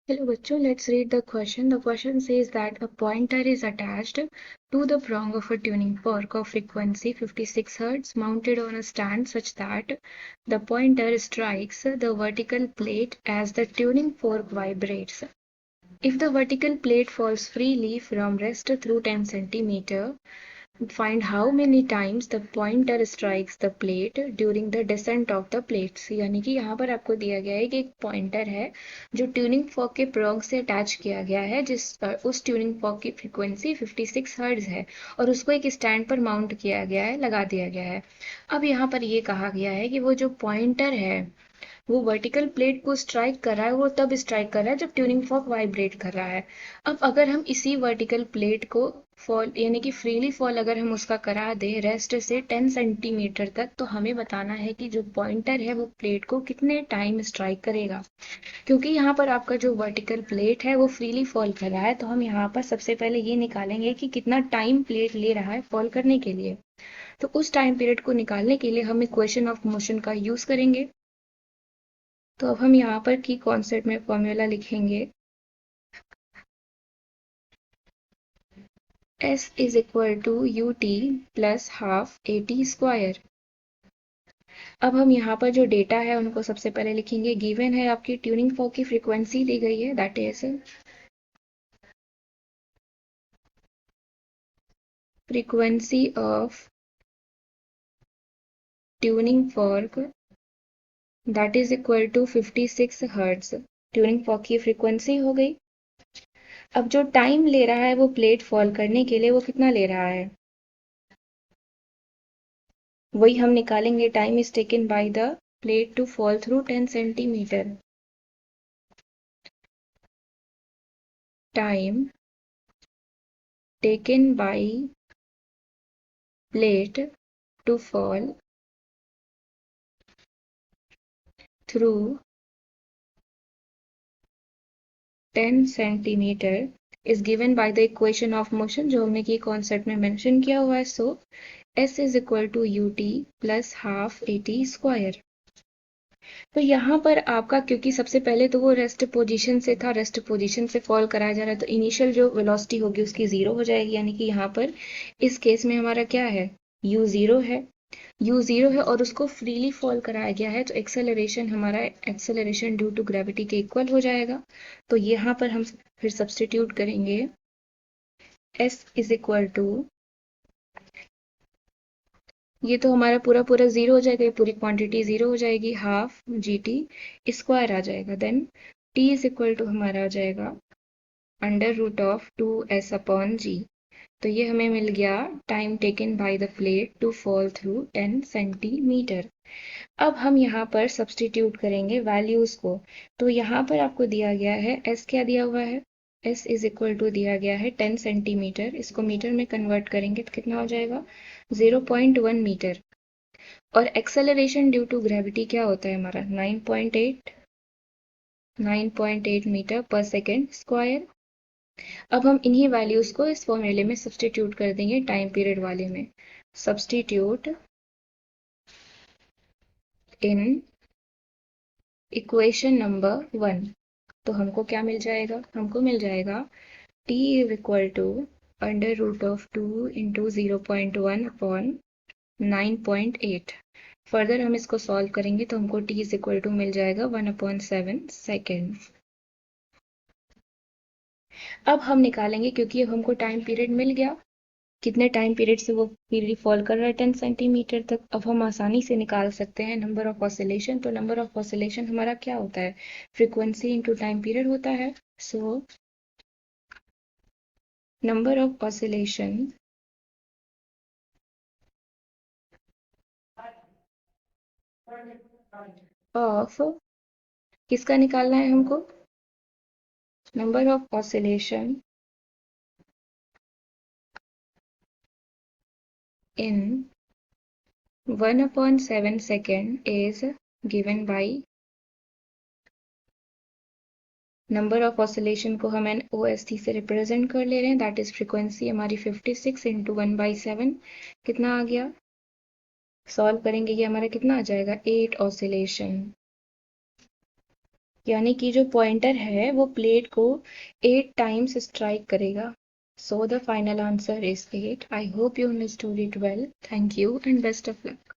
Hello बच्चों, let's read the question. The question says that a pointer is attached to the prong of a tuning fork of frequency 56 Hz mounted on a stand such that the pointer strikes the vertical plate as the tuning fork vibrates. If the vertical plate falls freely from rest through 10 cm, find how many times the pointer strikes the plate during the descent of the plates। यानी कि यहाँ पर आपको दिया गया है कि एक पॉइंटर है जो ट्यूनिंग फॉर्क के प्रॉग से अटैच किया गया है, जिस पर उस ट्यूनिंग फॉर्क की फ्रीक्वेंसी 56 हर्ट्ज है और उसको एक स्टैंड पर माउंट किया गया है, लगा दिया गया है। अब यहाँ पर ये कहा गया है कि वो जो पॉइंटर है वो वर्टिकल प्लेट को स्ट्राइक कर रहा है, वो तब स्ट्राइक कर रहा है जब ट्यूनिंग फॉर्क वाइब्रेट कर रहा है। अब अगर हम इसी वर्टिकल प्लेट को फॉल यानी कि फ्रीली फॉल अगर हम उसका करा दे रेस्ट से 10 सेंटीमीटर तक, तो हमें बताना है कि जो पॉइंटर है वो प्लेट को कितने टाइम स्ट्राइक करेगा। क्योंकि यहाँ पर आपका जो वर्टिकल प्लेट है वो फ्रीली फॉल कर रहा है, तो हम यहाँ पर सबसे पहले ये निकालेंगे कि कितना टाइम प्लेट ले रहा है फॉल करने के लिए। तो उस टाइम पीरियड को निकालने के लिए हम इक्वेशन ऑफ मोशन का यूज करेंगे। तो अब हम यहाँ पर की कॉन्सेप्ट में फॉर्मूला लिखेंगे S is equal to u t plus half a t square. अब हम यहाँ पर जो डेटा है उनको सबसे पहले लिखेंगे। गिवन है आपकी ट्यूनिंग फॉर्क की फ्रीक्वेंसी दी गई है, that is frequency of tuning fork that is equal to 56 hertz. Tuning fork की फ्रीक्वेंसी हो गई। अब जो टाइम ले रहा है वो प्लेट फॉल करने के लिए वो कितना ले रहा है, वही हम निकालेंगे। Time is taken by the plate to fall through 10 centimetre. Time taken by plate to fall through 10 centimetre is given by the equation of motion जो हमने की कॉन्सेप्ट में मेंशन किया हुआ है। So S is equal to u t plus half a t square. तो यहाँ पर आपका, क्योंकि सबसे पहले तो वो रेस्ट पोजीशन से था, रेस्ट पोजीशन से फॉल कराया जा रहा है, तो इनिशियल जो वेलोसिटी होगी उसकी जीरो हो जाएगी। यानी कि यहाँ पर इस केस में हमारा क्या है, u जीरो है। u जीरो है और उसको फ्रीली फॉल कराया गया है, तो एक्सेलरेशन हमारा एक्सेलरेशन ड्यू टू ग्रेविटी के इक्वल हो जाएगा। तो यहाँ पर हम फिर सब्सटीट्यूट करेंगे s इज इक्वल टू, ये तो हमारा पूरा पूरा जीरो हो जाएगा, ये पूरी क्वांटिटी जीरो हो जाएगी, हाफ जी टी स्क्वायर आ जाएगा। Then t is equal to हमारा आ जाएगा under root of 2s upon g. तो ये हमें मिल गया time taken by the plate to fall through 10 centimetre. अब हम यहाँ पर सब्सटीट्यूट करेंगे वैल्यूज को। तो यहाँ पर आपको दिया गया है s, क्या दिया हुआ है, s इज इक्वल टू दिया गया है 10 सेंटीमीटर। इसको मीटर में कन्वर्ट करेंगे तो कितना हो जाएगा, 0.1 मीटर। और एक्सेलरेशन ड्यू टू ग्रेविटी क्या होता है हमारा, 9.8 मीटर पर सेकेंड स्क्वायर। अब हम इन्हीं वैल्यूज को इस फॉर्मूले में सब्सटीट्यूट कर देंगे टाइम पीरियड वाले में। Substitute in equation number 1। तो हमको क्या मिल जाएगा, हमको मिल जाएगा t is equal to under root of 2 into 0.1 upon 9.8। Further हम इसको सॉल्व करेंगे तो हमको t इज इक्वल टू मिल जाएगा 1/7 सेकेंड। अब हम निकालेंगे, क्योंकि अब हमको टाइम पीरियड मिल गया, कितने टाइम पीरियड से वो पीरियड फॉल कर रहा है 10 सेंटीमीटर तक। अब हम आसानी से निकाल सकते हैं नंबर ऑफ ऑसिलेशन। तो नंबर ऑफ ऑसिलेशन हमारा क्या होता है, फ्रीक्वेंसी इंटू टाइम पीरियड होता है। So number of oscillation of, किसका निकालना है हमको, number of oscillation in 1/7 second is given by, number of oscillation को हम एन ओ एस टी से रिप्रेजेंट कर ले रहे हैं, दैट इज फ्रीक्वेंसी हमारी 56 इंटू 1/7। कितना आ गया, सॉल्व करेंगे ये हमारा कितना आ जाएगा, 8 ऑसिलेशन। यानी कि जो पॉइंटर है वो प्लेट को 8 टाइम्स स्ट्राइक करेगा. So the final answer is 8. I hope you understood it well. Thank you and best of luck.